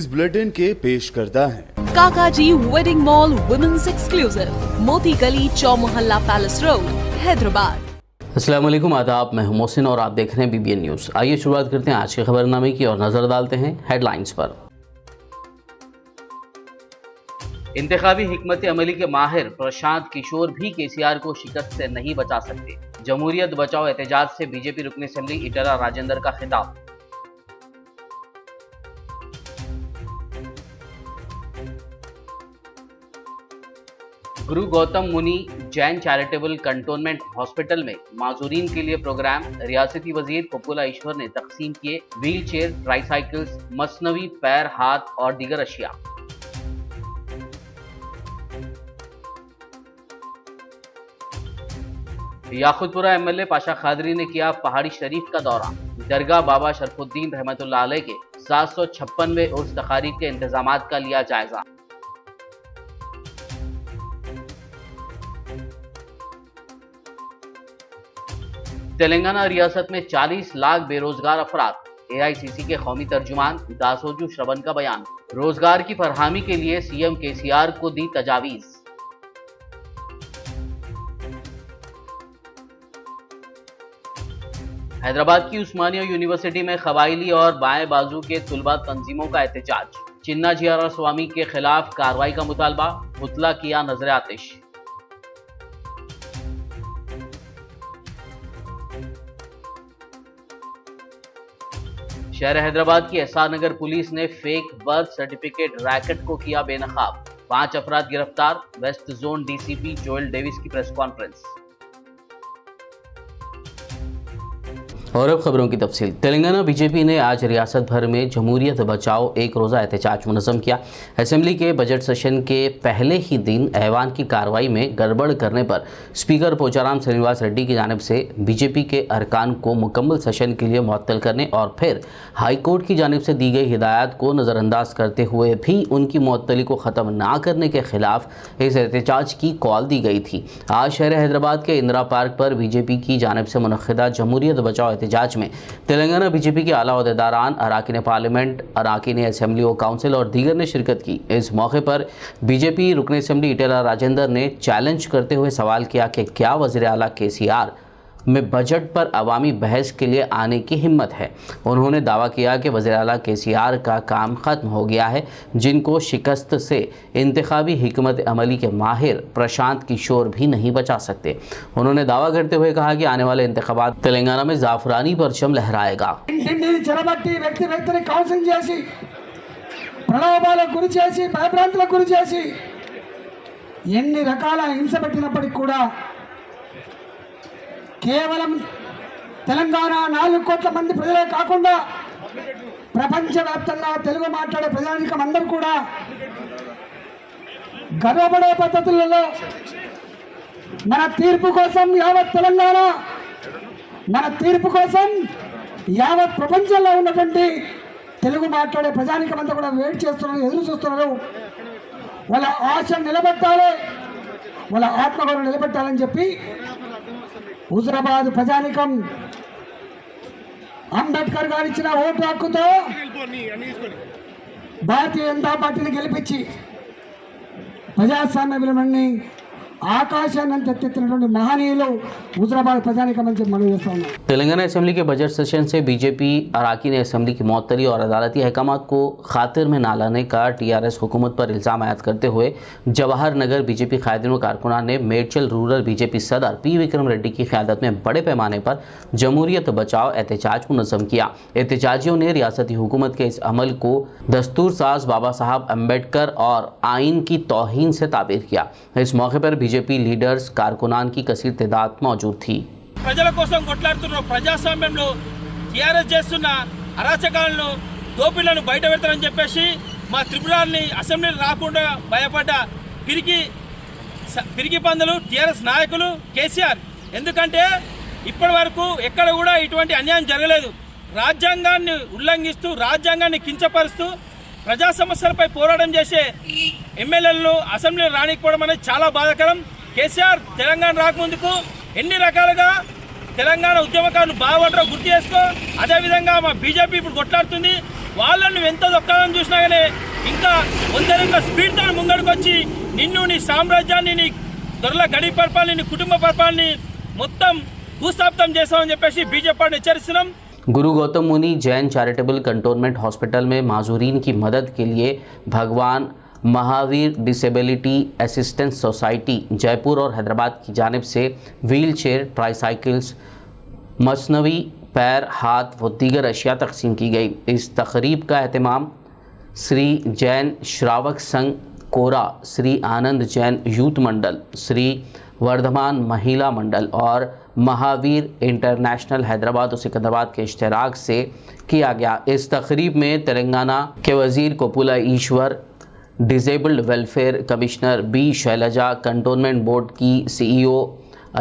News bulletin के पेश करता है काकाजी वेडिंग मॉल वुमेन्स एक्सक्लूसिव, मोती गली, चौमोहल्ला पैलेस रोड, हैदराबाद। अस्सलाम वालेकुम, आदाब। मैं हूं मोहसिन और आप देख रहे हैं BBN न्यूज़। आइए शुरुआत करते हैं आज के खबरनामे की और नजर डालते हैं हेडलाइंस पर। इंतखाबी हिकमत अमली के माहिर प्रशांत किशोर भी KCR को शिकस्त से नहीं बचा सकते। जमहूरियत बचाओ एहतजाज से बीजेपी रुकन असेंबली ईटला राजेंद्र का खिताब। गुरु गौतम मुनि जैन चैरिटेबल कंटोनमेंट हॉस्पिटल में माजूरीन के लिए प्रोग्राम। रियासती वजीर पपुला ईश्वर ने तकसीम किए व्हील चेयर, ट्राईसाइकिल्स, मसनवी पैर, हाथ और दीगर अशिया। याकुतपुरा MLA पाशा खादरी ने किया पहाड़ी शरीफ का दौरा। दरगाह बाबा शरफुद्दीन रहमतुल्लाह अलैह के 756वें उर्स तकारीब के इंतजामात का लिया जायजा। तेलंगाना रियासत में 40 लाख बेरोजगार अफराद। AICC के कौमी तर्जुमान दासोजू श्रवण का बयान। रोजगार की फरहमी के लिए CM KCR को दी तजावीज। हैदराबाद की उस्मानिया यूनिवर्सिटी में कबायली और बाएं बाजू के तुलबा तंजीमों का एहतजाज। चिन्ना जियारा स्वामी के खिलाफ कार्रवाई का मुतालबा। पुतला किया नजर आतिश। शहर हैदराबाद की SR नगर पुलिस ने फेक बर्थ सर्टिफिकेट रैकेट को किया बेनकाब। 5 अफराद गिरफ्तार। West zone DCP Joel Davies की प्रेस कॉन्फ्रेंस। और अब खबरों की तफसील। तेलंगाना बीजेपी ने आज रियासत भर में जमहूरियत बचाओ एक रोज़ा एहतजाज मुनज़्ज़म किया। असेंबली के बजट सेशन के पहले ही दिन ऐवान की कार्रवाई में गड़बड़ करने पर स्पीकर पोचाराम श्रीनिवास रेड्डी की जानिब से बीजेपी के अरकान को मुकम्मल सेशन के लिए मुअत्तल करने और फिर हाईकोर्ट की जानिब से दी गई हिदायत को नज़रअंदाज करते हुए भी उनकी मुअत्तली को ख़त्म ना करने के खिलाफ इस एहतजाज की कॉल दी गई थी। आज शहर हैदराबाद के इंदिरा पार्क पर बीजेपी की जानिब से मुनक़्क़िदा जमहूरियत बचाओ एहतजाज में तेलंगाना बीजेपी के आला ओहदेदारान, अराकीन पार्लियामेंट, अराकीन असेंबली व काउंसिल और दीगर ने शिरकत की। इस मौके पर बीजेपी रुकन असेंबली ईटला राजेंद्र ने चैलेंज करते हुए सवाल किया कि क्या वज़ीर आला KCR में बजट पर अवामी बहस के लिए आने की हिम्मत है। उन्होंने दावा किया कि वज़ीर आला KCR का काम ख़त्म हो गया है, जिनको शिकस्त से इंतखाबी हिकमत अमली के माहिर प्रशांत किशोर भी नहीं बचा सकते। उन्होंने दावा करते हुए कहा कि आने वाले इंतखाबात तेलंगाना में जाफरानी परचम लहराएगा। కేవలం తెలంగాణ 4 కోట్ల మంది ప్రజలే కాకుండా ప్రపంచవ్యాప్తంగా తెలుగు మాట్లాడే ప్రజానీకం అందరూ కూడా గర్వపడే పద్ధతులలో మన తీర్పు కోసం యావత్ తెలంగాణ, మన తీర్పు కోసం యావత్ ప్రపంచంలో ఉన్నటువంటి తెలుగు మాట్లాడే ప్రజానీకం అంతా కూడా వెయిట్ చేస్తున్నారు, ఎదురు చూస్తున్నారు. వాళ్ళ ఆశ నిలబెట్టాలి, వాళ్ళ ఆత్మగౌరవం నిలబెట్టాలని చెప్పి హుజరాబాద్ ప్రజానికం అంబేద్కర్ గారు ఇచ్చిన ఓటు హక్కుతో భారతీయ జనతా పార్టీని గెలిపించి ప్రజాస్వామ్య విలువలని आकाशाన్ని ఎత్తెత్తినటువంటి మహనీయులు హుజరాబాద్ ప్రజానికం అని మనం చేస్తా ఉన్నాం। तेलंगाना असेंबली के बजट सेशन से बीजेपी अराकीन असेंबली की मुअत्तली और अदालती अहकामात को खातिर में ना लाने का TRS हुकूमत पर इल्ज़ाम आयद करते हुए जवाहर नगर बीजेपी कायदीन व कारकुनान ने मेडचल रूरल बीजेपी सदर P विक्रम रेड्डी की क़यादत में बड़े पैमाने पर जमहूरियत बचाओ एहतजाज मुनज़्ज़म किया। एहतजाजियों ने रियासती हुकूमत के इस अमल को दस्तूर साज बाबा साहब अम्बेडकर और आइन की तौहीन से ताबीर किया। इस मौके पर बीजेपी लीडर्स, कारकुनान की कसीर तादाद मौजूद थी। ప్రజల కోసం కొట్లాడుతున్న ప్రజాస్వామ్యంలో TRS చేస్తున్న అరాచకాలను, దోపిళ్లను బయట పెడతారని చెప్పేసి మా త్రిపురాల్ని అసెంబ్లీకి రాకుండా భయపడ్డ పిరికి పందులు TRS నాయకులు KCR. ఎందుకంటే ఇప్పటి వరకు ఎక్కడ కూడా ఇటువంటి అన్యాయం జరగలేదు. రాజ్యాంగాన్ని ఉల్లంఘిస్తూ, రాజ్యాంగాన్ని కించపరుస్తూ ప్రజా సమస్యలపై పోరాటం చేసే ఎమ్మెల్యేలను అసెంబ్లీ రానికపోవడం అనేది చాలా బాధాకరం. KCR తెలంగాణ రాకముందుకు ఎన్ని రకాలుగా తెలంగాణ ఉద్యమకారులు బాగుపడరో గుర్తు చేసుకో. అదేవిధంగా మా బీజేపీ ఇప్పుడు కొట్లాడుతుంది. వాళ్ళని నువ్వు ఎంత దొక్కాలని చూసినా కానీ ఇంకా 100 రెట్ల స్పీడ్తో ముంగడికి వచ్చి నిన్ను నీ సామ్రాజ్యాన్ని నీ దొరల గడి పరిపాలన నీ కుటుంబ పరిపాలన మొత్తం భూస్థాపితం చేస్తామని చెప్పేసి బీజేపీ హెచ్చరిస్తున్నాం। गुरु गौतम मुनि जैन चैरिटेबल कंटोनमेंट हॉस्पिटल में माजूरीन की मदद के लिए भगवान Mahavir disability assistance society Jaipur और हैदराबाद की जानिब से व्हील चेयर, ट्राईसाइकिल्स, मसनवी पैर, हाथ व दीगर अशिया तकसीम की गई। इस तकरीब का एहतमाम श्री जैन श्रावक संघ कोरा, श्री आनंद जैन यूथ मंडल, श्री वर्धमान महिला मंडल और महावीर इंटरनेशनल हैदराबाद और सिकंदराबाद के इश्तराक से किया गया। इस तकरीब में तेलंगाना के वज़ीर Koppula Eshwar, disabled welfare commissioner B Shailaja, cantonment board की CEO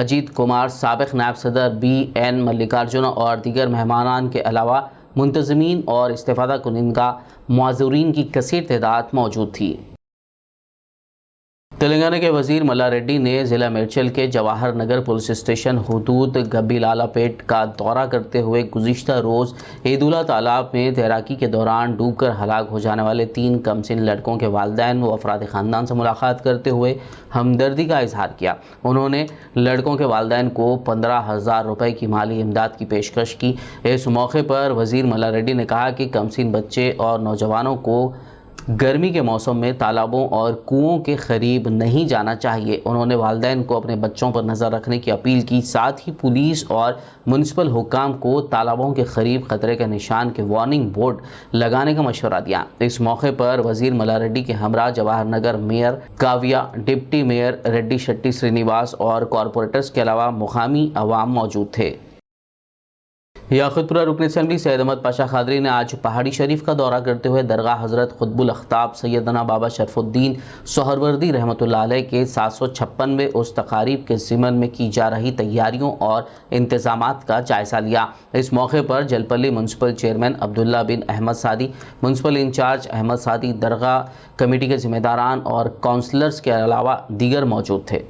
अजीत कुमार, साबिक नायब सदर BN मल्लिकार्जुन और दीगर मेहमानान के अलावा मुंतज़मीन और इस्तेफ़ादा कुनिंदा माज़ूरीन की कसीर तादाद मौजूद थी। तेलंगाना के वज़ीर मल्ला रेड्डी ने ज़िला मेरचल के जवाहर नगर पुलिस स्टेशन हुदूद गब्बीलालापेट का दौरा करते हुए गुज़िश्ता रोज़ ईदुल्ला तालाब में तैराकी के दौरान डूबकर हलाक हो जाने वाले 3 कमसिन लड़कों के वालिदैन व अफराद ख़ानदान से मुलाकात करते हुए हमदर्दी का इजहार किया। उन्होंने लड़कों के वालिदैन को 15,000 रुपये की माली इमदाद की पेशकश की। इस मौके पर वज़ीर मल्ला रेड्डी ने कहा कि कमसिन बच्चे और नौजवानों को गर्मी के मौसम में तालाबों और कुओं के करीब नहीं जाना चाहिए। उन्होंने वालिदैन को अपने बच्चों पर नज़र रखने की अपील की। साथ ही पुलिस और म्युनिसिपल हुक्काम को तालाबों के करीब ख़तरे के निशान के वार्निंग बोर्ड लगाने का मशवरा दिया। इस मौके पर वज़ीर मल्ला रेड्डी के हमरा Jawahar Nagar mayor Kavya, deputy mayor Reddy Shetty Srinivas और कॉरपोरेटर्स के अलावा मुकामी अवाम मौजूद थे। याकुतपुरा रुकन असम्बली सैयद अहमद पाशा खादरी ने आज पहाड़ी शरीफ का दौरा करते हुए दरगाह हज़रत खुतबुल अख्ताब सैयदना बाबा शरफुद्दीन सोहरवर्दी रहमतुल्लाह अलैह के 756वें उस तकारीब के ज़िमन में की जा रही तैयारियों और इंतज़ामात का जायज़ा लिया। इस मौके पर जलपल्ली म्यूनसिपल चेयरमैन अब्दुल्ला बिन अहमद सादी, म्यूनसिपल इंचार्ज अहमद सादी, दरगाह कमेटी के ज़िम्मेदारान और काउंसलर्स के अलावा दीगर मौजूद थे।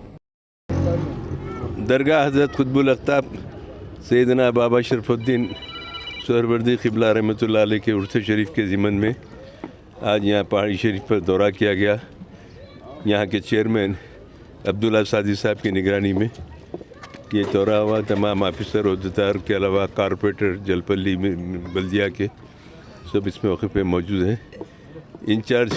दरगाह हज़रत खुतबुल अख्ताब सैयदना बाबा शरफुद्दीन सोहरवर्दी क़िबला रहमतुल्लाह अलैह के उर्स शरीफ के ज़िमन में आज यहाँ पहाड़ी शरीफ पर दौरा किया गया। यहाँ के चेयरमैन अब्दुल्ला सादी साहब की निगरानी में ये दौरा हुआ। तमाम ऑफिसर अहदेदार के अलावा कारपोरेटर जलपल्ली में बल्दिया के सब इस मौके पर मौजूद हैं। Incharge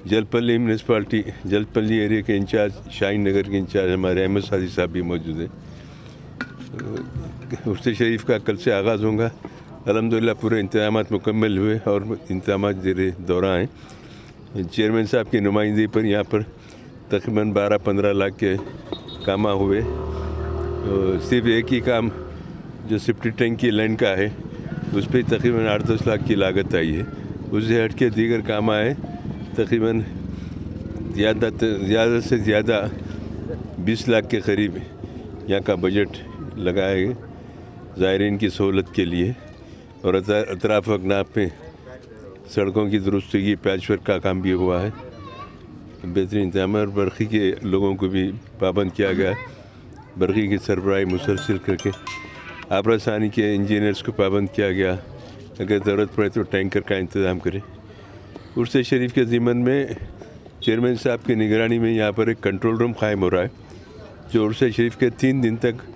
Jalpalli municipality Jalpalli area के इंचार्ज, शाहीन नगर के इंचार्ज हमारे अहमद सादी साहब भी मौजूद हैं। उर्स शरीफ का कल से आगाज़ होगा। अल्हम्दुलिल्लाह पूरे इंतज़ामात मुकम्मल हुए और इंतज़ामात ज़ेरे दौरा हैं। चेयरमैन साहब की नुमाइंदगी पर यहाँ पर तकरीबन 12-15 लाख के काम हुए। सिर्फ एक ही काम जो सिफ्टी टैंक की लाइन का है उस पर तकरीबन 8-10 लाख की लागत आई है। उससे हट के दीगर काम आए तकरीबन ज़्यादा से ज़्यादा 20 लाख के करीब यहाँ का बजट लगाया गया ज़ायरीन की सहूलत के लिए। और अतराफ़ अकनाफ में सड़कों की दुरुस्ती, पैचवर्क का काम भी हुआ है। बेहतरीन इंतजाम और बरक़ी के लोगों को भी पाबंद किया गया। बरक़ी की सरबराही मुसलसल करके आबरासानी के इंजीनियर्स को पाबंद किया गया। अगर ज़रूरत पड़े तो टैंकर का इंतज़ाम करें। उर्स शरीफ के ज़िमन में चेयरमैन साहब की निगरानी में यहाँ पर एक कंट्रोल रूम कायम हो रहा है जो उर्स शरीफ के 3 दिन तक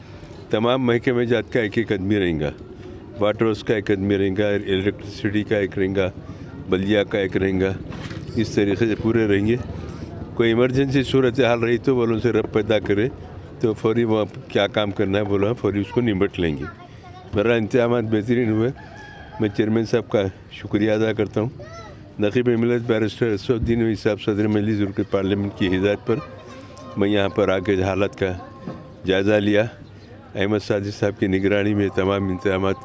तमाम महकमे जात का एक आदमी रहेगा। वाटर हाउस का एक आदमी रहेगा, इलेक्ट्रिसिटी का एक रहेगा, बल्दिया का एक रहेगा। इस तरीके से पूरे रहेंगे। कोई इमरजेंसी सूरत हाल रही तो बोलों से रब पैदा करे तो फौरी वहाँ क्या काम करना है बोला फौरी उसको निपट लेंगे। मेरा इंतजाम बेहतरीन हुए। मैं चेयरमैन साहब का शुक्रिया अदा करता हूँ। नक़ीब मिलत बैरिस्टर असदुद्दीन साहब सदर मजलिस उर्स पार्लियामेंट की हिदायत पर मैं यहाँ पर आके हालत का जायज़ा लिया। अहमद सादी साहब की निगरानी में तमाम इंतजामात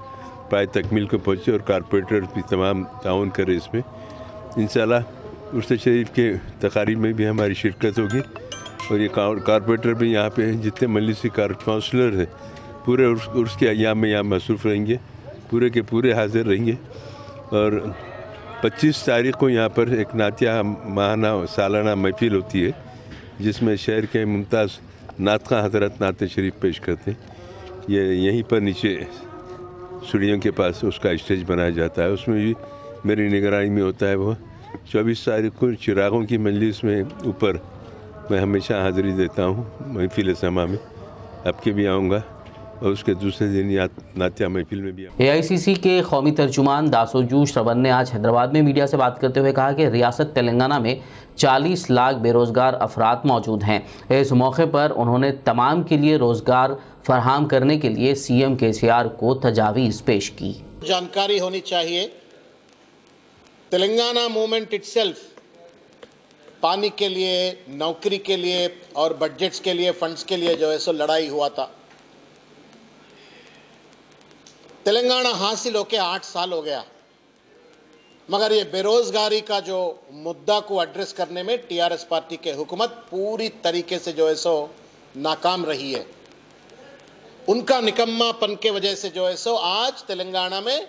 पाए तकमील को पहुँचे और कारपोरेटर भी तमाम ताउन करे इसमें। इंशाल्लाह उर्स शरीफ के तकारीब में भी हमारी शिरकत होगी। और ये कारपोरेटर भी यहाँ पे जितने मजलिसी काउंसलर हैं पूरे उर्स के अयाम में यहाँ मसरूफ़ रहेंगे, पूरे के पूरे हाजिर रहेंगे। और 25 तारीख़ को यहाँ पर एक नातिया माहाना सालाना महफिल होती है जिसमें शहर के मुमताज़ नातख़ा हज़रत नात शरीफ पेश करते हैं। ये यहीं पर नीचे सीढ़ियों के पास उसका स्टेज बनाया जाता है, उसमें भी मेरी निगरानी में होता है। वो 24 तारीख को चिरागों की मजलिस में ऊपर मैं हमेशा हाज़िरी देता हूँ महफिल समा में। अब के भी आऊँगा और उसके दूसरे दिन नात्या महफिल में भी आऊँगा। AICC के कौमी तर्जुमान दासोजू श्रवण ने आज हैदराबाद में मीडिया से बात करते हुए कहा कि रियासत तेलंगाना में 40 लाख बेरोज़गार अफराद मौजूद हैं। इस मौके पर उन्होंने तमाम के लिए रोज़गार फराहम करने के लिए CM KCR को तजावीज़ पेश की। जानकारी होनी चाहिए, तेलंगाना मूवमेंट इटसेल्फ पानी के लिए, नौकरी के लिए और बजट्स के लिए, फंड्स के लिए जो है सो लड़ाई हुआ था। तेलंगाना हासिल होके 8 साल हो गया, मगर ये बेरोजगारी का जो मुद्दा को एड्रेस करने में TRS पार्टी के हुकूमत पूरी तरीके से जो है सो नाकाम रही है। उनका निकम्मापन के वजह से जो है सो आज तेलंगाना में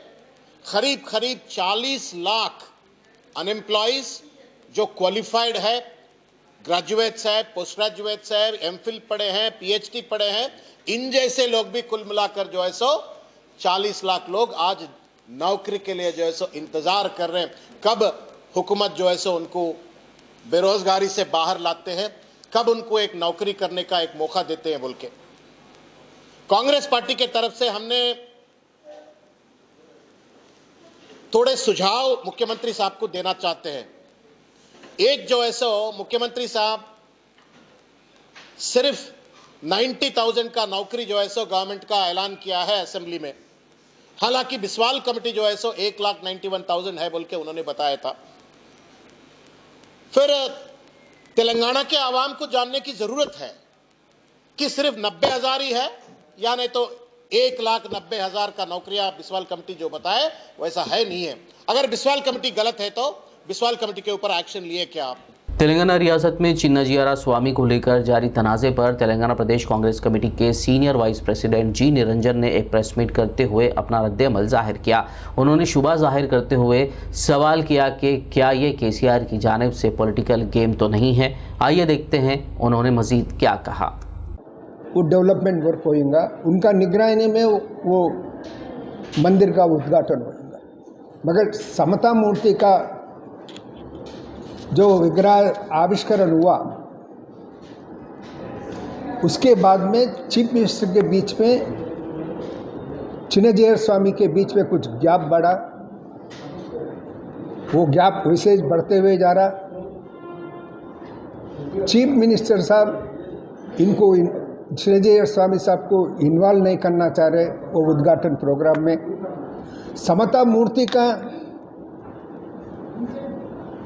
करीब 40 लाख अनएम्प्लॉयज जो क्वालिफाइड है, ग्रेजुएट्स है, पोस्ट ग्रेजुएट्स है, MPhil पढ़े हैं, PhD पढ़े हैं, इन जैसे लोग भी कुल मिलाकर जो है सो 40 लाख लोग आज नौकरी के लिए जो है सो इंतजार कर रहे हैं, कब हुकूमत जो है सो उनको बेरोजगारी से बाहर लाते हैं, कब उनको एक नौकरी करने का एक मौका देते हैं बोल के। कांग्रेस पार्टी के तरफ से हमने थोड़े सुझाव मुख्यमंत्री साहब को देना चाहते हैं। एक जो है सो मुख्यमंत्री साहब सिर्फ 90,000 का नौकरी जो है सो गवर्नमेंट का ऐलान किया है असेंबली में, हालांकि बिस्वाल कमेटी जो है सो 1,91,000 है बोल के उन्होंने बताया था। फिर तेलंगाना के आवाम को जानने की जरूरत है कि सिर्फ 90,000 ही है या नहीं तो 1,90,000 का नौकरियां बिस्वाल कमेटी जो बताए वैसा है नहीं है। अगर बिस्वाल कमेटी गलत है तो बिस्वाल कमेटी के ऊपर एक्शन लिए क्या आप? तेलंगाना रियासत में चिन्नाजियारा स्वामी को लेकर जारी तनाज़े पर तेलंगाना प्रदेश कांग्रेस कमेटी के senior vice president G Niranjan ने एक प्रेस मीट करते हुए अपना रद्द-ए-अमल जाहिर किया। उन्होंने शुबा जाहिर करते हुए सवाल किया कि क्या ये KCR की जानिब से पॉलिटिकल गेम तो नहीं है। आइए देखते हैं उन्होंने मजीद क्या कहा। वो डेवलपमेंट वर्क होगा, उनका निगरानी में वो मंदिर का उद्घाटन होगा, मगर समता मूर्ति का जो विग्रह आविष्करण हुआ उसके बाद में चीफ मिनिस्टर के बीच में चिन्नाजियारा स्वामी के बीच में कुछ गैप बढ़ा, वो गैप वैसे बढ़ते हुए जा रहा। चीफ मिनिस्टर साहब इनको चिन्नाजियारा स्वामी साहब को इन्वॉल्व नहीं करना चाह रहे वो उद्घाटन प्रोग्राम में। समता मूर्ति का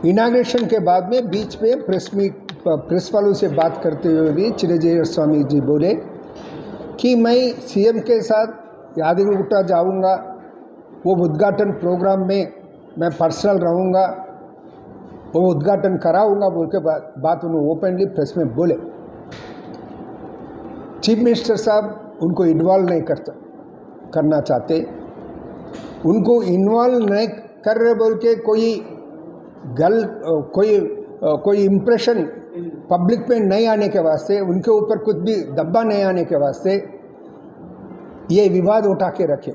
इनाग्रेशन के बाद में बीच में प्रेस वालों से बात करते हुए भी चिन्नाजियारा स्वामी जी बोले कि मैं CM के साथ यादगिरी जाऊंगा, वो उद्घाटन प्रोग्राम में मैं पर्सनल रहूंगा, वो उद्घाटन कराऊंगा बोल के बात उन्होंने ओपनली प्रेस में बोले। चीफ मिनिस्टर साहब उनको इन्वॉल्व नहीं करना चाहते, उनको इन्वॉल्व नहीं कर रहे बोल के कोई इम्प्रेशन पब्लिक में नहीं आने के वास्ते, उनके ऊपर कुछ भी दब्बा नहीं आने के वास्ते ये विवाद उठा के रखे।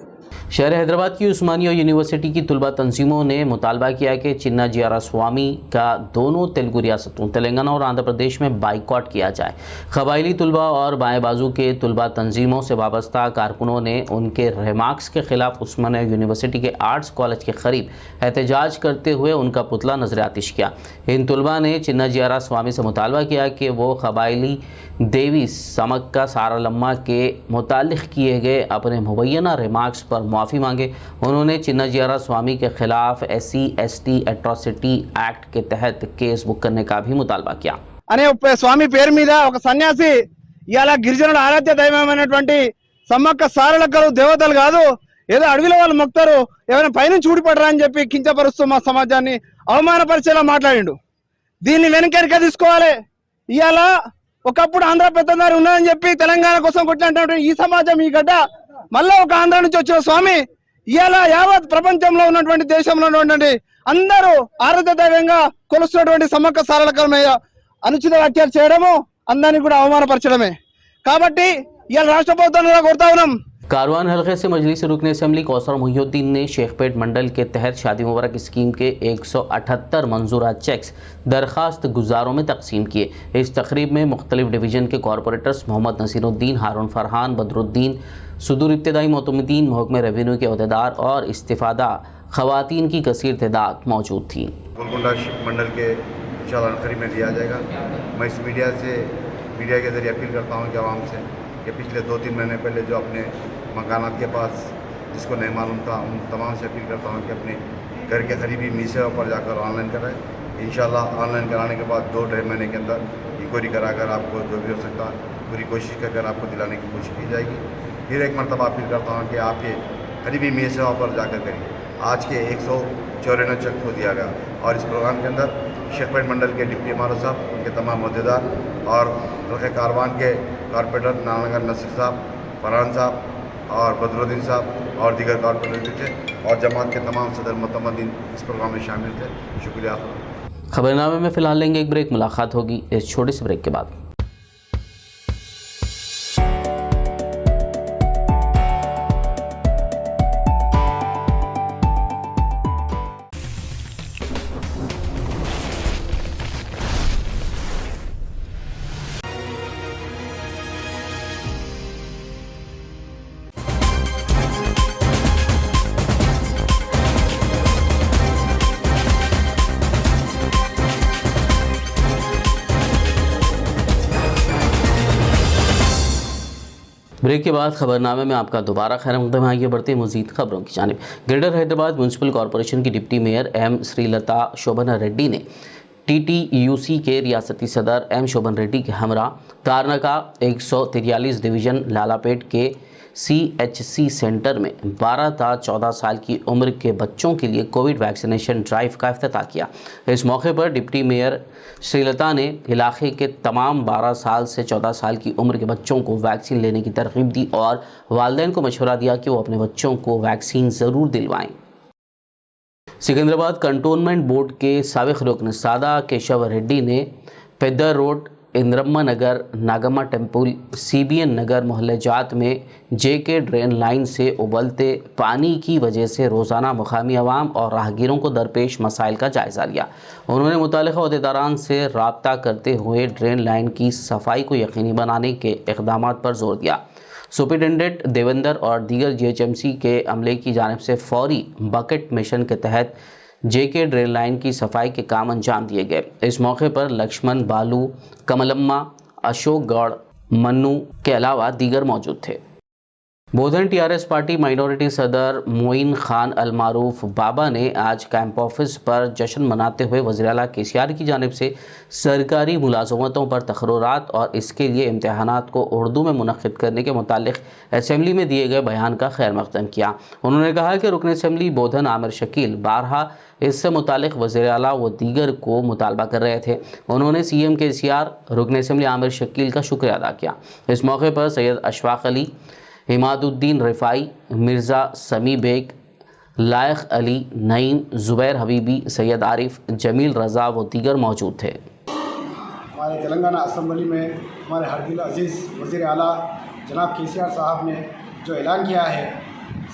शहर हैदराबाद की उस्मानिया यूनिवर्सिटी की तुलबा तंजीमों ने मुतालबा किया कि चिन्नाजियारा स्वामी का दोनों तेलुगु रियासतों तेलंगाना और आंध्र प्रदेश में बाइकआउट किया जाए। कबायली तुलबा और बाएं बाजू के तुलबा तंजीमों से वाबस्ता कारकुनों ने उनके रिमार्क्स के खिलाफ उस्मानिया यूनिवर्सिटी के आर्ट्स कॉलेज के करीब एहतजाज करते हुए उनका पुतला नजर आतिश किया। इन तुलबा ने चिन्नाजियारा स्वामी से मुतालबा किया कि वो कबायली देवी समक्का सारालम्मा के मुतालिक किए गए अपने मुबैना रिमार्क्स पर माफ़ी मांगे। उन्होंने चिन्नाजियारा स्वामी के खिलाफ SC/ST एट्रोसिटी एक्ट के तहत केस बुक करने का भी मुतालबा किया। అనే స్వామి పేరు మీద ఒక సన్యాసి ఇయాల గిరిజనుల ఆరాధ్య దైవమైనటువంటి సమ్మక్క సారలక్కలు దేవతలు కాదు, ఏదో అడవిలో వాళ్ళు మొక్తారు, ఏమైనా పైనుంచి ఊడిపడరా అని చెప్పి కించపరుస్తూ మా సమాజాన్ని అవమానపరిచేలా మాట్లాడిండు. దీన్ని వెనకెనక తీసుకోవాలి. ఇయాల ఒకప్పుడు ఆంధ్ర పెద్దదారి ఉన్నదని చెప్పి తెలంగాణ కోసం కొట్టినటువంటి ఈ సమాజం, ఈ గడ్డ మళ్ళా ఒక ఆంధ్ర నుంచి వచ్చిన స్వామి ఇవాళ యావత్ ప్రపంచంలో ఉన్నటువంటి దేశంలో ఉన్నటువంటి అందరూ ఆరాధ్య దైవంగా కొలుస్తున్నటువంటి సమ్మక్క సారలక్కల మీద అనుచిత వ్యాఖ్యలు చేయడము అందరినీ కూడా అవమానపరచడమే. కాబట్టి ఇవాళ రాష్ట్ర ప్రభుత్వాన్ని కొడతా ఉన్నాం, कारवान हल्के से मजलिस रुकन असम्बली कौसर मुहिउद्दीन ने शेखपेट मंडल के तहत शादी मुबारक स्कीम के 178 मंजूरा चेक्स दरखास्त गुजारों में तकसीम किए। इस तकरीब में मुख्तलिफ डिवीज़न के कॉरपोरेटर्स मोहम्मद नसीरुद्दीन, हारून फरहान, बदरुद्दीन, सुदूर इब्तदाई मोतमिदीन, महकमे रेवेन्यू के अहदेदार और इस्तिफादा ख़वातीन की कसीर तादाद मौजूद थी। गोलकुंडा मंडल के इंशाअल्लाह करीब में दिया जाएगा। मैं इस मीडिया के ज़रिए अपील करता हूँ कि आवाम से कि पिछले 2-3 महीने पहले जो अपने मकानात के पास जिसको नहीं मालूम था, उन तमाम से अपील करता हूँ कि अपने घर के करीबी मीसेवा पर जाकर ऑनलाइन कराएं। इंशाअल्लाह ऑनलाइन कराने के बाद 2-2.5 महीने के अंदर इंक्वायरी कराकर आपको जो भी हो सकता है पूरी कोशिश कर आपको दिलाने की कोशिश की जाएगी। फिर एक मरतबा अपील करता हूँ कि आप ये करीबी मीसेवा पर जाकर करिए। आज के 194 चेक को दिया गया और इस प्रोग्राम के अंदर शेखपेट मंडल के डिप्टी एमआरओ साहब, उनके तमाम अहदेदार और हल्के कारवान के कॉरपोरेटर नानागर नसीर साहब, फरहान साहब और बदरुद्दीन साहब और दीगर कॉरपोरेटर थे और जमात के तमाम सदर मुतमदीन इस प्रोग्राम में शामिल थे। शुक्रिया। खबरनामे में फ़िलहाल लेंगे एक ब्रेक। मुलाकात होगी इस छोटे से ब्रेक के बाद। ब्रेक के बाद खबरनामे में आपका दोबारा खैर मकदम। आगे बढ़ते मज़ीद खबरों की जानिब। ग्रेटर हैदराबाद म्यूनसिपल कॉरपोरेशन की डिप्टी मेयर एम श्रीलता शोभना रेड्डी ने TTUC के रियासती सदर एम शोभन रेड्डी के हमरा तारनाका 143 डिवीज़न लालापेट के CHC सेंटर में 12 था 14 साल की उम्र के बच्चों के लिए कोविड वैक्सीनेशन ड्राइव का इफ्तिताह किया। इस मौके पर डिप्टी मेयर श्रीलता ने इलाके के तमाम 12 साल से 14 साल की उम्र के बच्चों को वैक्सीन लेने की तरगीब दी और वालिदैन को मशवरा दिया कि वो अपने बच्चों को वैक्सीन ज़रूर दिलवाएं। सिकंदराबाद कंटोनमेंट बोर्ड के साबिक़ रुकन सादा केशव रेड्डी ने पेदर रोड, इंद्रम्मा नगर, नागम्मा टेम्पल, CBN नगर मोहल्ले जात में JK ड्रेन लाइन से उबलते पानी की वजह से रोज़ाना मुकामी अवाम और राहगीरों को दरपेश मसाइल का जायज़ा लिया। उन्होंने मुतालिका अहदेदारान से रब्ता करते हुए ड्रेन लाइन की सफाई को यकीनी बनाने के इक़दाम पर जोर दिया। सुपरिटेंडेंट देवेंद्र और दीगर GHMC के अमले की जानिब से फौरी बकेट मिशन के तहत JK ड्रेन लाइन की सफाई के काम अंजाम दिए गए। इस मौके पर लक्ष्मण, बालू, कमलम्मा, अशोक गौड़, मन्नू के अलावा दीगर मौजूद थे। बोधन TRS पार्टी माइनॉरिटी सदर मोइन खान अलमारूफ बाबा ने आज कैंप ऑफिस पर जश्न मनाते हुए वज़ीर आला KCR की जानिब से सरकारी मुलाज़मतों पर तक़र्रुरात और इसके लिए इम्तहानात को उर्दू में मुनक़्क़िद करने के मुतालिक असम्बली में दिए गए बयान का खैर मक़दम किया। उन्होंने कहा कि रुकन असम्बली बोधन आमिर शकील बारहा इससे मुतालिक वज़ीर आला व दीगर को मुतालबा कर रहे थे। उन्होंने CM KCR, रुकन असम्बली आमिर शकील का शुक्रिया अदा किया। इस मौके पर सैयद अशफाक अली, हिमादुद्दीन रिफाई, मिर्ज़ा समी बेग, लायक अली, नईम, ज़ुबैर हबीबी, सैयद आरिफ, जमील रज़ा व दीगर मौजूद थे। हमारे तेलंगाना असम्बली में हमारे हरदिल अजीज़ वज़ीर आला जनाब KCR साहब ने जो ऐलान किया है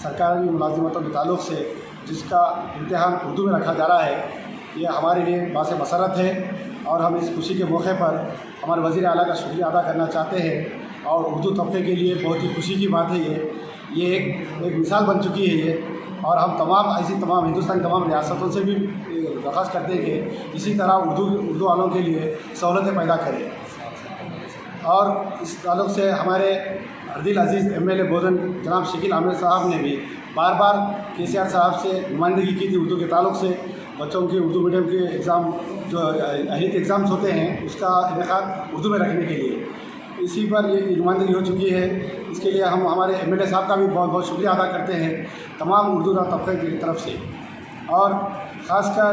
सरकारी मुलाजिमतों के ताल्लुक़ से, जिसका इम्तिहान उर्दू में रखा जा रहा है, ये हमारे लिए बास मसरत है और हम इस खुशी के मौके पर हमारे वज़ीर आला का शुक्रिया अदा करना चाहते हैं। और उर्दू तबके के लिए बहुत ही खुशी की बात है ये एक मिसाल बन चुकी है ये। और हम तमाम हिंदुस्तान की तमाम रियासतों से भी दरख्वास्त करते हैं कि इसी तरह उर्दू वालों के लिए सहूलतें पैदा करें। और इस ताल्लुक़ से हमारे हरदिल अजीज़ MLA बोधन जनाब शकील आमिर साहब ने भी बार बार KCR साहब से नुमाइंदगी की थी उर्दू के ताल्लुक़ से। बच्चों के उर्दू मीडियम के एग्ज़ाम जो अहलियत एग्ज़ाम्स होते हैं उसका इनेकाद उर्दू में रखने के लिए इसी पर ये नुमाइंदगी हो चुकी है। इसके लिए हम हमारे MLA साहब का भी बहुत बहुत शुक्रिया अदा करते हैं तमाम उर्दू तबके की तरफ से। और ख़ासकर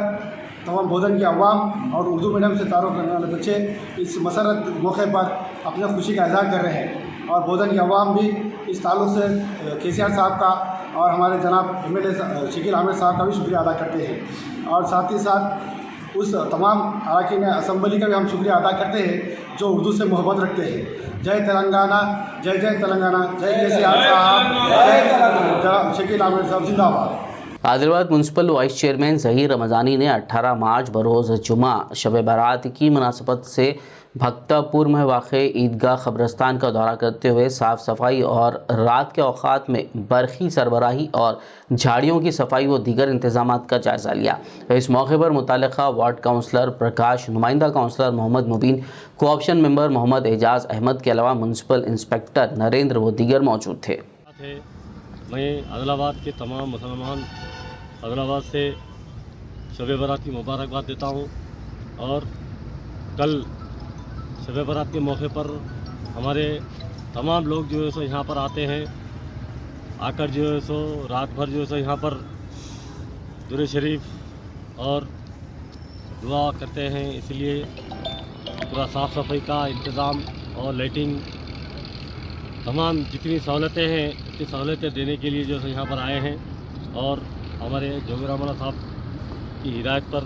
तमाम बोधन के अवाम और उर्दू मीडियम से तारुफ़ करने वाले बच्चे इस मसरत मौके पर अपने खुशी का इज़हार कर रहे हैं। और बोधन के अवाम भी इस ताल्लुक़ से KCR साहब का और हमारे जनाब MLA शकील आमिर साहब का भी शुक्रिया अदा करते हैं। और साथ ही साथ उस तमाम अरकान असम्बली का भी हम शुक्रिया अदा करते हैं जो उर्दू से मोहब्बत रखते हैं। जय तेलंगाना, जय जय तेलंगाना, जय केसीआर साहब, जय शकील अहमद साहब जिंदाबाद। Adilabad municipal vice chairman Zaheer Ramzani ने 18 मार्च बरोज़ जुमा शब बारात की मुनासबत से भक्तापुर में वाक़ ईदगाह क़ब्रस्तान का दौरा करते हुए साफ़ सफाई और रात के औक़ात में बरक़ी सरबराही और झाड़ियों की सफाई व दीगर इंतज़ामात का जायज़ा लिया। इस मौके पर मुतल्लिक़ा वार्ड काउंसलर प्रकाश, नुमाइंदा काउंसलर मोहम्मद मुबीन, कोऑप्शन मेंबर मोहम्मद एजाज़ अहमद के अलावा म्यूनसिपल इंस्पेक्टर नरेंद्र व दीगर मौजूद थे। मैं आदिलाबाद के तमाम मुसलमान आदिलाबाद से शब बारात की मुबारकबाद देता हूँ और कल शब बारात के मौके पर हमारे तमाम लोग जो है सो यहाँ पर आते हैं, आकर जो है सो रात भर जो है सो यहाँ पर दुरूद शरीफ और दुआ करते हैं। इसलिए पूरा साफ़ सफाई का इंतज़ाम और लाइटिंग तमाम जितनी सहूलतें हैं उतनी सहूलतें देने के लिए जो है यहाँ पर आए हैं और हमारे जोगिरामला साहब की हिदायत पर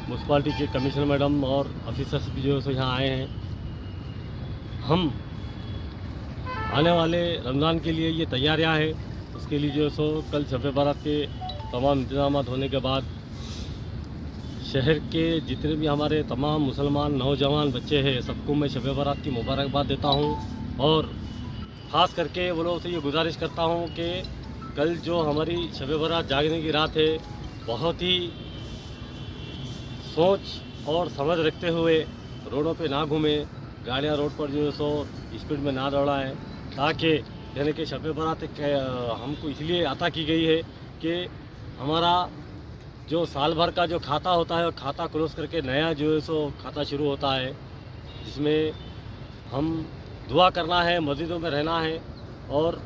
म्यूनसिपालिटी के कमिश्नर मैडम और ऑफिसर्स भी जो है यहाँ आए हैं। हम आने वाले रमज़ान के लिए ये तैयारियां हैं, उसके लिए जो है सो कल शब बारात के तमाम इंतजाम होने के बाद शहर के जितने भी हमारे तमाम मुसलमान नौजवान बच्चे हैं सबको मैं शब बारात की मुबारकबाद देता हूँ और ख़ास करके वो लोगों से ये गुजारिश करता हूँ कि कल जो हमारी शब बारात जागने की रात है बहुत ही सोच और समझ रखते हुए रोडों पे ना घूमें, गाड़ियाँ रोड पर जो है सो स्पीड में ना दौड़ाएं, ताकि यानी कि शब बारात हमको इसलिए अता की गई है कि हमारा जो साल भर का जो खाता होता है वो खाता क्लोज करके नया जो है सो खाता शुरू होता है, जिसमें हम दुआ करना है, मस्जिदों में रहना है और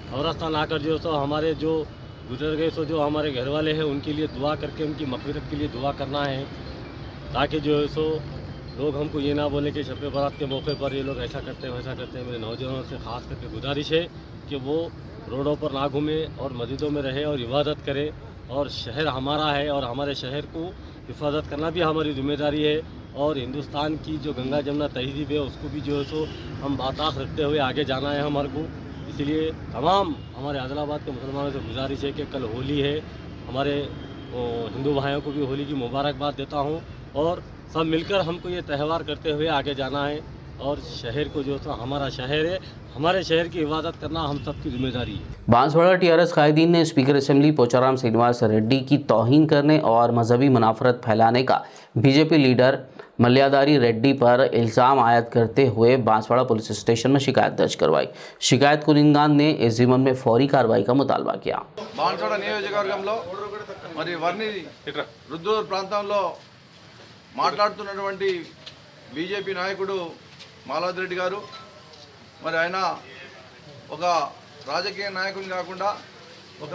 कब्रिस्तान आकर जो सो हमारे जो गुजर गए सो जो हमारे घर वाले हैं उनके लिए दुआ करके उनकी मग़फ़िरत के लिए दुआ करना है, ताकि जो है सो लोग हमको ये ना बोले कि शब बारात के मौके पर ये लोग ऐसा करते हैं वैसा करते हैं। मेरे नौजवानों से ख़ास करके गुजारिश है कि वो रोडों पर ना घूमें और मस्जिदों में रहे और इबादत करें और शहर हमारा है और हमारे शहर को हिफाजत करना भी हमारी ज़िम्मेदारी है और हिंदुस्तान की जो गंगा जमुना तहजीब है उसको भी जो है सो हम बाताख रखते हुए आगे जाना है हमारे को। इसलिए तमाम हमारे आदिलाबाद के मुसलमानों से गुजारिश है कि कल होली है, हमारे हिंदू भाइयों को भी होली की मुबारकबाद देता हूँ और सब मिलकर हमको ये त्यौहार करते हुए आगे जाना है और शहर को जो हमारा शहर है, हमारे शहर की हिफाजत करना हम सबकी जिम्मेदारी है। बांसवाड़ा टीआरएस कायदीन ने स्पीकर असेंबली पोचाराम श्रीनिवास रेड्डी की तौहीन करने और मजहबी मुनाफरत फैलाने का बीजेपी लीडर मल्यादारी रेड्डी पर इल्ज़ाम आयद करते हुए बांसवाड़ा पुलिस स्टेशन में शिकायत दर्ज करवाई। शिकायत कुनिंदान ने इस ज़िम्मन में फौरी कार्रवाई का मुतालबा किया। బాన్స్వాడ నియోజకవర్గంలో మరి వర్ణి రుద్దూరు ప్రాంతంలో మాట్లాడుతున్నటువంటి బీజేపీ నాయకుడు మాలవతి రెడ్డి గారు మరి ఆయన ఒక రాజకీయ నాయకుని కాకుండా ఒక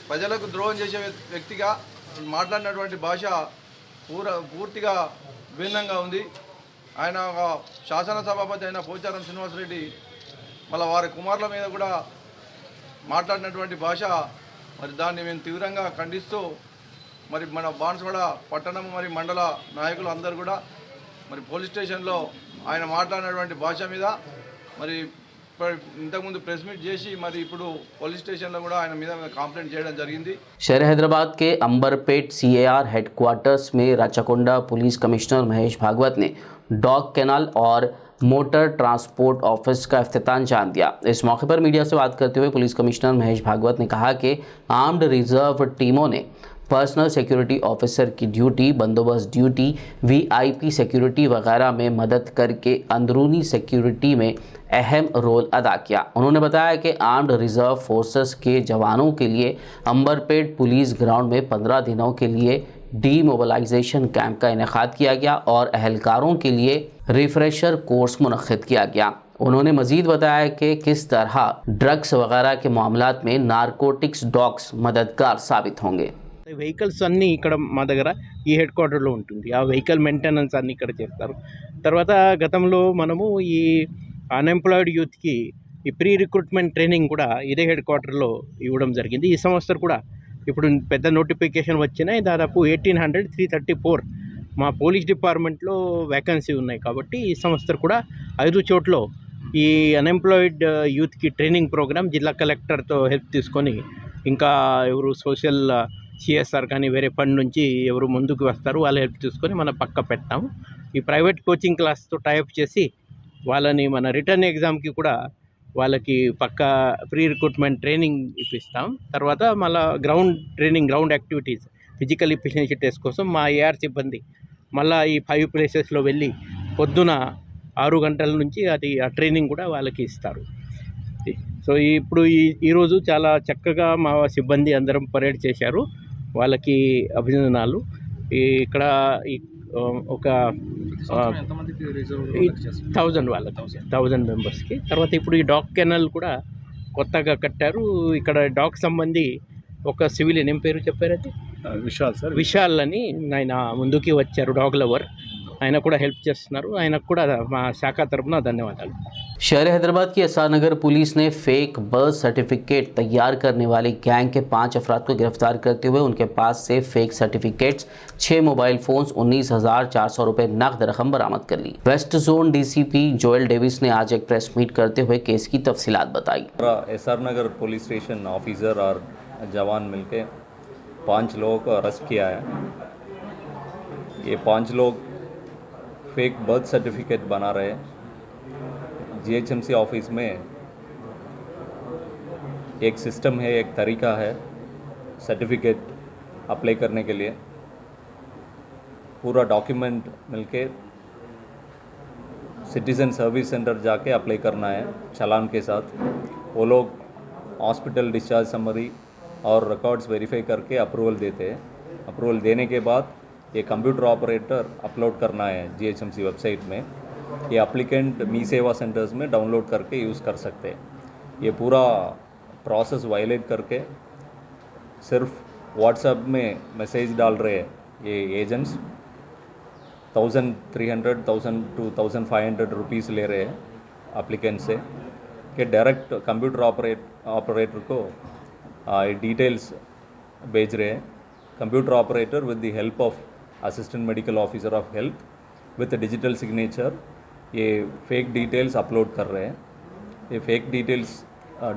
ప్రజలకు ద్రోహం చేసే వ్యక్తిగా మాట్లాడినటువంటి భాష పూర్తిగా భిన్నంగా ఉంది। ఆయన ఒక శాసన సభాపతి అయిన పోచారం శ్రీనివాసరెడ్డి మళ్ళీ వారి కుమారుల మీద కూడా మాట్లాడినటువంటి భాష మరి దాన్ని మేము తీవ్రంగా ఖండిస్తూ మరి మన బాన్స్వాడ పట్టణం మరి మండల నాయకులు అందరూ కూడా మరి పోలీస్ స్టేషన్లో ఆయన మాట్లాడినటువంటి భాష మీద మరి ఇంతకుముందు ప్రెస్ మీట్ చేసి మరి ఇప్పుడు పోలీస్ స్టేషన్లో కూడా ఆయన మీద కంప్లైంట్ చేయడం జరిగింది। शहर हैदराबाद के अंबरपेट सीएआर हेडक्वार्टर्स में राचाकोंडा पुलिस कमिश्नर महेश भागवत ने डॉग कैनाल और मोटर ट्रांसपोर्ट ऑफिस का इफ्तिताम जान दिया। इस मौके पर मीडिया से बात करते हुए पुलिस कमिश्नर महेश भागवत ने कहा कि आर्म्ड रिजर्व टीमों ने पर्सनल सिक्योरिटी ऑफिसर की ड्यूटी, बंदोबस्त ड्यूटी, वीआईपी सिक्योरिटी वगैरह में मदद करके अंदरूनी सिक्योरिटी में अहम रोल अदा किया। उन्होंने बताया कि आर्म्ड रिजर्व फोर्सेस के जवानों के लिए अंबरपेट पुलिस ग्राउंड में 15 दिनों के लिए डीमोबिलाइजेशन कैंप का इनेकाद किया गया और अहलकारों के लिए रिफ्रेशर कोर्स मुनक्किद किया गया। उन्होंने मजीद बताया कि किस तरह ड्रग्स वगैरह के मामलात में नारकोटिक्स डॉग्स मददगार साबित होंगे। వెహికల్స్ అన్నీ ఇక్కడ మా దగ్గర ఈ హెడ్ క్వార్టర్లో ఉంటుంది। ఆ వెహికల్ మెయింటెనెన్స్ అన్నీ ఇక్కడ చేస్తారు। తర్వాత గతంలో మనము ఈ అన్ఎంప్లాయిడ్ యూత్కి ఈ ప్రీ రిక్రూట్మెంట్ ట్రైనింగ్ కూడా ఇదే హెడ్ క్వార్టర్లో ఇవ్వడం జరిగింది। ఈ సంవత్సరం కూడా ఇప్పుడు పెద్ద నోటిఫికేషన్ వచ్చినాయి, దాదాపు 1800 334 మా పోలీస్ డిపార్ట్మెంట్లో వ్యాకెన్సీ ఉన్నాయి. కాబట్టి ఈ సంవత్సరం కూడా 5 చోట్ల ఈ అన్ఎంప్లాయిడ్ యూత్కి ట్రైనింగ్ ప్రోగ్రామ్ జిల్లా కలెక్టర్తో హెల్ప్ తీసుకొని, ఇంకా ఎవరు సోషల్ సిఎస్ఆర్ కానీ వేరే ఫండ్ నుంచి ఎవరు ముందుకు వస్తారు వాళ్ళ హెల్ప్ తీసుకొని మనం పక్క పెట్టాము. ఈ ప్రైవేట్ కోచింగ్ క్లాస్తో టైప్ చేసి వాళ్ళని మన రిటర్న్ ఎగ్జామ్కి కూడా వాళ్ళకి పక్క ప్రీ రిక్రూట్మెంట్ ట్రైనింగ్ ఇప్పిస్తాం. తర్వాత మళ్ళీ ground activities physical efficiency test కోసం మా ఏఆర్ సిబ్బంది మళ్ళీ ఈ 5 ప్లేసెస్లో వెళ్ళి పొద్దున 6 గంటల నుంచి ఆ ట్రైనింగ్ కూడా వాళ్ళకి ఇస్తారు. సో ఇప్పుడు ఈరోజు చాలా చక్కగా మా సిబ్బంది అందరం పరేడ్ చేశారు, వాళ్ళకి అభినందనాలు. ఇక్కడ ఒక 1000 వాళ్ళకి 1000 మెంబర్స్కి. తర్వాత ఇప్పుడు ఈ డాగ్ కెనల్ కూడా కొత్తగా కట్టారు. ఇక్కడ డాగ్ సంబంధి ఒక సివిలియన్, ఏం పేరు చెప్పారు అది, విశాల్ అని ఆయన ముందుకి వచ్చారు, డాగ్ లవర్. ఆయన కూడా హెల్ప్ చేస్తున్నారు, ఆయనకు కూడా మా శాఖ తరపున ధన్యవాదాలు. शहर हैदराबाद की एसआर नगर पुलिस ने फेक बर्थ सर्टिफिकेट तैयार करने वाली गैंग के 5 अफराद को गिरफ्तार करते हुए उनके पास से फेक सर्टिफिकेट्स, 6 मोबाइल फोन्स, 19,400 रुपये नकद रकम बरामद कर ली। West zone DCP Joel Davis ने आज एक प्रेस मीट करते हुए केस की तफसीलात बताई। एसआर नगर पुलिस स्टेशन ऑफिसर और जवान मिलकर 5 लोगों को अरेस्ट किया है। ये 5 लोग फेक बर्थ सर्टिफिकेट बना रहे हैं। जीएचएमसी ऑफिस में एक सिस्टम है, एक तरीका है सर्टिफिकेट अप्लाई करने के लिए। पूरा डॉक्यूमेंट मिलके सिटीज़न सर्विस सेंटर जाके अप्लाई करना है चालान के साथ। वो लोग हॉस्पिटल डिस्चार्ज समरी और रिकॉर्ड्स वेरीफाई करके अप्रूवल देते हैं। अप्रूवल देने के बाद ये कंप्यूटर ऑपरेटर अपलोड करना है जीएचएमसी वेबसाइट में। ये एप्लीकेंट मी सेवा सेंटर्स में डाउनलोड करके यूज़ कर सकते हैं। ये पूरा प्रोसेस वायलेट करके सिर्फ व्हाट्सएप में मैसेज डाल रहे हैं ये एजेंट्स। 1300 1000 to 1500 रुपीज़ ले रहे हैं एप्लीकेंट से, कि डायरेक्ट कंप्यूटर ऑपरेटर को डिटेल्स भेज रहे हैं। Computer operator with the help of assistant medical officer of health with digital signature ये फेक डिटेल्स अपलोड कर रहे हैं। ये फेक डिटेल्स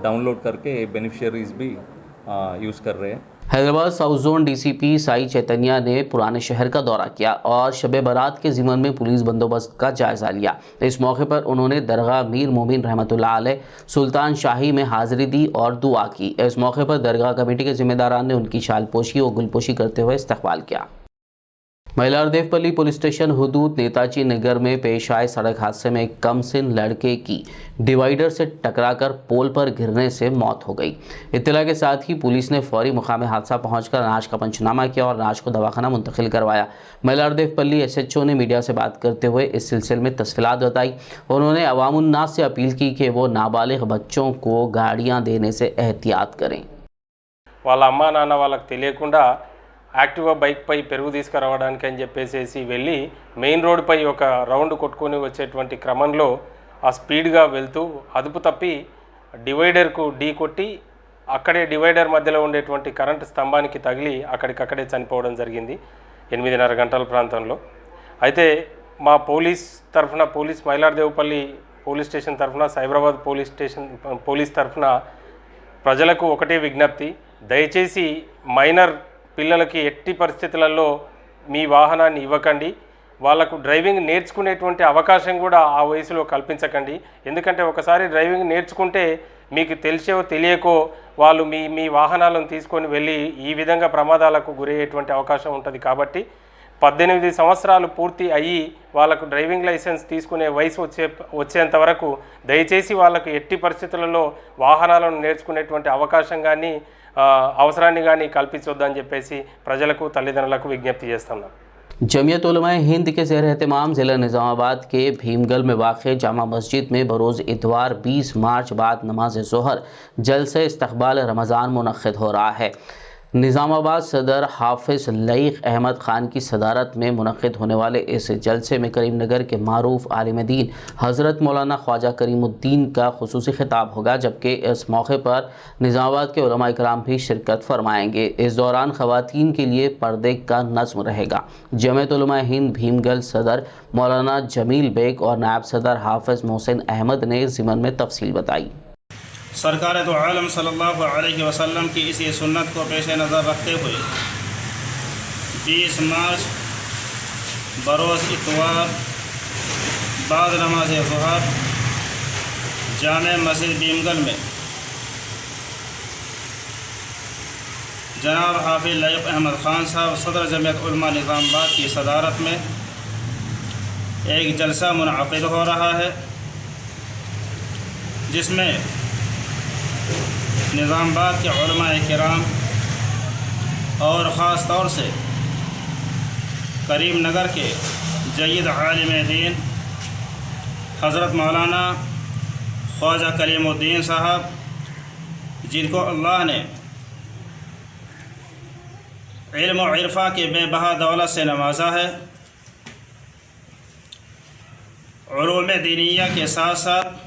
डाउनलोड करके बेनिफिशियरीज भी यूज़ कर रहे हैं। Hyderabad south zone DCP Sai Chaitanya ने पुराने शहर का दौरा किया और शब बारात के ज़िमन में पुलिस बंदोबस्त का जायज़ा लिया। इस मौके पर उन्होंने दरगाह मीर मोमिन रहमतुल्लाह अलैह सुल्तान शाही में हाज़िरी दी और दुआ की। इस मौके पर दरगाह कमेटी के जिम्मेदारान ने उनकी शालपोशी और गुलपोशी करते हुए इस्तकबाल किया। मैलारदेवपल्ली पुलिस स्टेशन हुदूद नेताजी नगर में पेश आए सड़क हादसे में एक कमसिन लड़के की डिवाइडर से टकराकर पोल पर गिरने से मौत हो गई। इत्तला के साथ ही पुलिस ने फौरी मुकामे हादसा पहुंचकर नाश का पंचनामा किया और नाश को दवाखाना मुंतकिल करवाया। मैलारदेवपल्ली एसएचओ ने मीडिया से बात करते हुए इस सिलसिले में तफसीलात बताई। उन्होंने अवामुन्नास से अपील की कि वो नाबालिग बच्चों को गाड़ियाँ देने से एहतियात करें। వాళ్ళ అమ్మా నాన్న వాళ్ళకి తెలియకుండా యాక్టివా బైక్పై పెరుగు తీసుకురావడానికి అని చెప్పేసి వెళ్ళి మెయిన్ రోడ్డుపై ఒక రౌండ్ కొట్టుకొని వచ్చేటువంటి క్రమంలో ఆ స్పీడ్గా వెళ్తూ అదుపు తప్పి డివైడర్కు ఢీ కొట్టి అక్కడే డివైడర్ మధ్యలో ఉండేటువంటి కరెంటు స్తంభానికి తగిలి అక్కడికక్కడే చనిపోవడం జరిగింది 8:30 గంటల ప్రాంతంలో. అయితే మా పోలీస్ మైలార్దేవపల్లి పోలీస్ స్టేషన్ తరఫున, సైబరాబాద్ పోలీస్ తరఫున ప్రజలకు ఒకటే విజ్ఞప్తి, దయచేసి మైనర్ పిల్లలకి ఎట్టి పరిస్థితులలో మీ వాహనాన్ని ఇవ్వకండి. వాళ్ళకు డ్రైవింగ్ నేర్చుకునేటువంటి అవకాశం కూడా ఆ వయసులో కల్పించకండి. ఎందుకంటే ఒకసారి డ్రైవింగ్ నేర్చుకుంటే మీకు తెలిసో తెలియకో వాళ్ళు మీ వాహనాలను తీసుకొని వెళ్ళి ఈ విధంగా ప్రమాదాలకు గురయ్యేటువంటి అవకాశం ఉంటుంది. కాబట్టి 18 సంవత్సరాలు పూర్తి అయ్యి వాళ్ళకు డ్రైవింగ్ లైసెన్స్ తీసుకునే వయసు వచ్చేంత వరకు దయచేసి వాళ్ళకు ఎట్టి పరిస్థితులలో వాహనాలను నేర్చుకునేటువంటి అవకాశం కానీ అవసరాన్ని కానీ కల్పించొద్దని చెప్పేసి ప్రజలకు తల్లిదండ్రులకు విజ్ఞప్తి చేస్తున్నాం. जमियत उलमाए हिंद के ज़ेर एहतमाम ज़िला निज़ामाबाद के भीमगल में वाक़ जामा मस्जिद में बरोज़ इतवार 20 मार्च बाद नमाज ज़ोहर जलसे इस्तक़बाल रमज़ान मुनक़्क़िद हो रहा है। निज़ामाबाद सदर हाफिज़ लईक़ अहमद ख़ान की सदारत में मुनक़िद होने वाले इस जलसे में करीमनगर के मारूफ आलिम दीन हज़रत मौलाना ख्वाजा करीमुद्दीन का खुसूसी खिताब होगा, जबकि इस मौके पर निज़ामाबाद के उलमा इकराम भी शिरकत फरमाएंगे। इस दौरान ख़वातीन के लिए पर्दे का नज़्म रहेगा। जमीयत उलमा हिंद भीमगल सदर मौलाना जमील बेग और नायब सदर हाफिज़ मोहसिन अहमद ने ज़िमन में तफसील बताई। सरकार दो आलम सल्लल्लाहु अलैहि वसल्लम की इसी सुन्नत को पेश नज़र रखते हुए 20 मार्च बरोज़ इतवार बाद नमाज ज़ुहर जामे मस्जिद भीमगल में जनाब हाफिज़ लईक़ अहमद ख़ान साहब सदर जमीयत उलमा निज़ामाबाद की सदारत में एक जलसा मुनअक़िद हो रहा है, जिसमें निज़ामाबाद के उलमाए किराम और ख़ास तौर से करीमनगर के जय्यद आलिम दीन हज़रत मौलाना ख्वाजा कलीमुद्दीन साहब, जिनको अल्लाह ने इल्म और इरफ़ा के बेबहा दौलत से नवाजा है, उलूम दीनिया के साथ साथ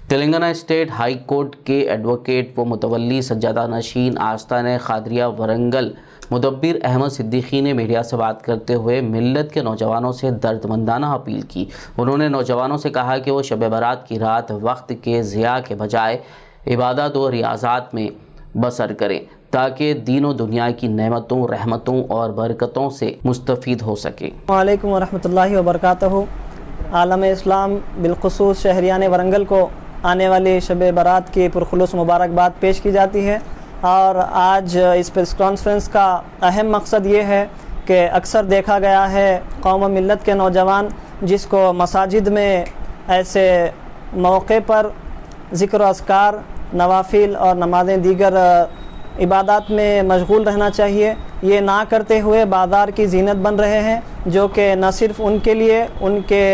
तेलंगाना स्टेट हाई कोर्ट के एडवोकेट व मुतवल्ली सज्जादा नशीन आस्ताने खादरिया वरंगल मुदब्बिर अहमद सिद्दीकी ने मीडिया से बात करते हुए मिल्लत के नौजवानों से दर्दमंदाना अपील की। उन्होंने नौजवानों से कहा कि वो शब बारात की रात वक्त के ज़िया के बजाय इबादत व रियाज़ात में बसर करें, ताकि दीन व दुनिया की नेमतों, रहमतों और बरकतों से मुस्तफ़ीद हो सके। वालेकुम वरहमतुल्लाहि वबरकातुहू। आलम इस्लाम बिलखुसूस शहरियान वरंगल को आने वाली शब बारात की पुरखुलूस मुबारकबाद पेश की जाती है। और आज इस प्रेस कॉन्फ्रेंस का अहम मकसद ये है कि अक्सर देखा गया है कौम मिल्लत के नौजवान जिसको मसाजिद में ऐसे मौके पर ज़िक्र अस्कार, नवाफिल और नमाज़ें दीगर इबादत में मशगूल रहना चाहिए, ये ना करते हुए बाज़ार की जीनत बन रहे हैं, जो कि न सिर्फ़ उनके लिए, उनके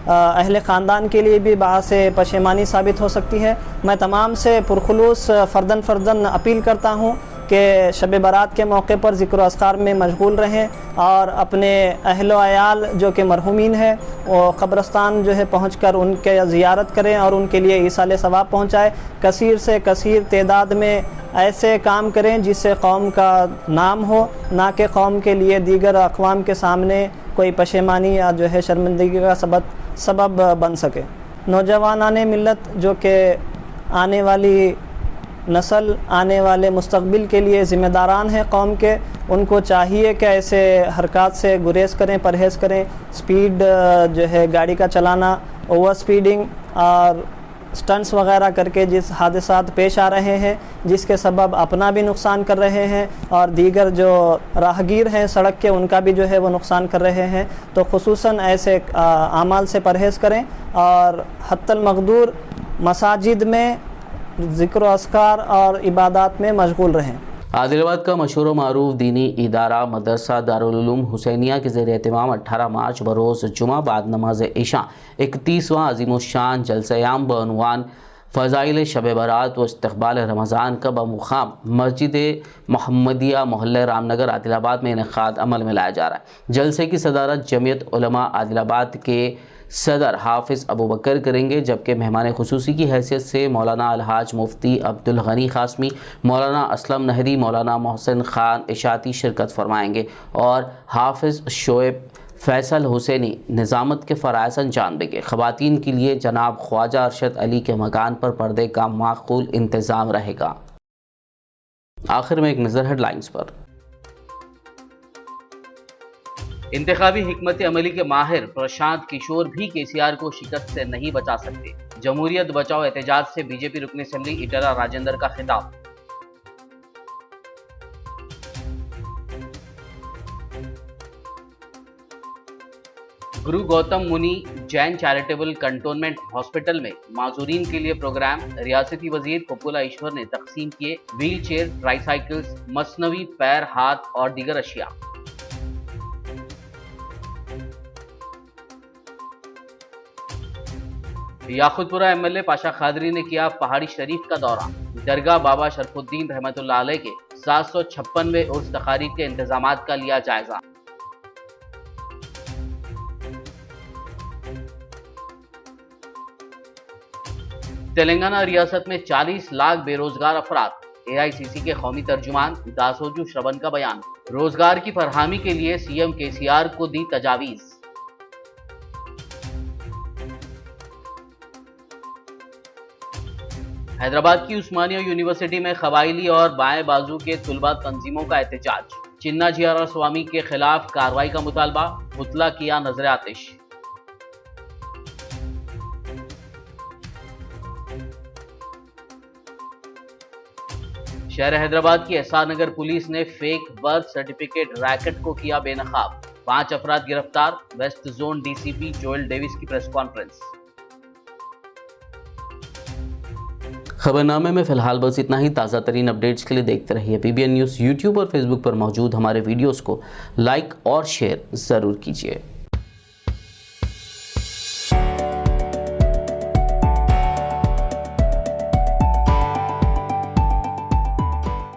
अहले ख़ानदान के लिए भी बाअस पशेमानी साबित हो सकती है। मैं तमाम से पुरखुलूस फ़र्दन अपील करता हूँ कि शब बारात के मौके पर ज़िक्र अस्कार में मशगूल रहें और अपने अहलो अयाल जो कि मरहूमीन है वो क़ब्रस्तान जो है पहुँचकर उनके ज़ियारत करें और उनके लिए ईसाले सवाब पहुँचाएँ। कसीर से कसीर तादाद में ऐसे काम करें जिससे कौम का नाम हो, ना कि कौम के लिए दीगर अक़वाम के सामने कोई पशेमानी या जो है शर्मिंदगी का सबब बन सके। नौजवानाने मिल्लत जो कि आने वाली नस्ल, आने वाले मुस्तक़बिल के लिए ज़िम्मेदारान हैं कौम के, उनको चाहिए कि ऐसे हरकत से गुरेज करें, परहेज़ करें। स्पीड जो है गाड़ी का चलाना, ओवर स्पीडिंग और स्टंट्स वगैरह करके जिस हादसात पेश आ रहे हैं, जिसके सबब अपना भी नुकसान कर रहे हैं और दीगर जो राहगीर हैं सड़क के उनका भी जो है वो नुकसान कर रहे हैं, तो खुसूसन ऐसे आमाल से परहेज़ करें और हत्तल मक़दूर मसाजिद में ज़िक्र अस्कार और इबादत में मशगूल रहें। आदिलाबाद का मशहूर मारूफ दीनी इदारा मदरसा दारुल उलूम हुसैनिया के ज़ेर एहतमाम 18 मार्च बरोज़ जुमा बाद नमाज इशा 31वां अज़ीमुश्शान जलसा-ए-आम बउनवान फ़ज़ाइल शब बारात व इस्तक़बाल रमज़ान का बमुक़ाम मस्जिद मोहम्मदिया मोहल्ले रामनगर आदिलाबाद में इनेक़ाद अमल में लाया जा रहा है। जलसे की सदारत जमीयत उलमा आदिलाबाद के सदर हाफिज़ अबू बकर करेंगे, जबकि मेहमान खुसूसी की हैसियत से मौलाना अलहाज मुफ्ती अब्दुल गनी क़ासमी, मौलाना असलम नहरी, मौलाना मोहसिन ख़ान इशाती शिरकत फरमाएंगे और हाफिज़ शोएब फैसल हुसैनी निज़ामत के फ़राइज़ अंजाम देंगे। ख़वातीन के लिए जनाब ख्वाजा अरशद अली के मकान पर पर्दे का माक़ूल इंतज़ाम रहेगा। आखिर में एक नज़र हेडलाइंस पर। इंतखाबी हिकमत अमली के माहिर प्रशांत किशोर भी केसीआर को शिकस्त से नहीं बचा सकते। जमहूरियत बचाओ एहतजाज से बीजेपी रुकन असेंबली इटला राजेंद्र का खिताब। गुरु गौतम मुनि जैन चैरिटेबल कंटोनमेंट हॉस्पिटल में माजूरीन के लिए प्रोग्राम। रियासती वजीर कोपुला ईश्वर ने तकसीम किए व्हील चेयर, ट्राईसाइकिल्स, मसनवी पैर, हाथ और दीगर अशिया। याकुतपुरा एमएलए पाशा खादरी ने किया पहाड़ी शरीफ का दौरा। दरगाह बाबा शरफुद्दीन रहमतुल्लाह अलैह के 756वें उर्स तकारीब के इंतजामात का लिया जायजा। तेलंगाना रियासत में 40 लाख बेरोजगार अफराद। AICC के कौमी तर्जुमान दासोजू श्रवण का बयान। रोजगार की फरहमी के लिए CM KCR को दी तजावीज। हैदराबाद की उस्मानिया यूनिवर्सिटी में कबायली और बाएं बाजू के तुलबा तंजीमों का एहतजाज। चिन्ना जियारा स्वामी के खिलाफ कार्रवाई का मुतालबा। मुतला किया नजर आतिश। शहर हैदराबाद की SR नगर पुलिस ने फेक बर्थ सर्टिफिकेट रैकेट को किया बेनकाब। 5 अफराद गिरफ्तार। West zone DCP Joel Davies की प्रेस कॉन्फ्रेंस। खबरनामे में फिलहाल बस इतना ही। ताज़ा तरीन अपडेट्स के लिए देखते रहिए PBN न्यूज़। यूट्यूब और फेसबुक पर मौजूद हमारे वीडियोस को लाइक और शेयर ज़रूर कीजिए।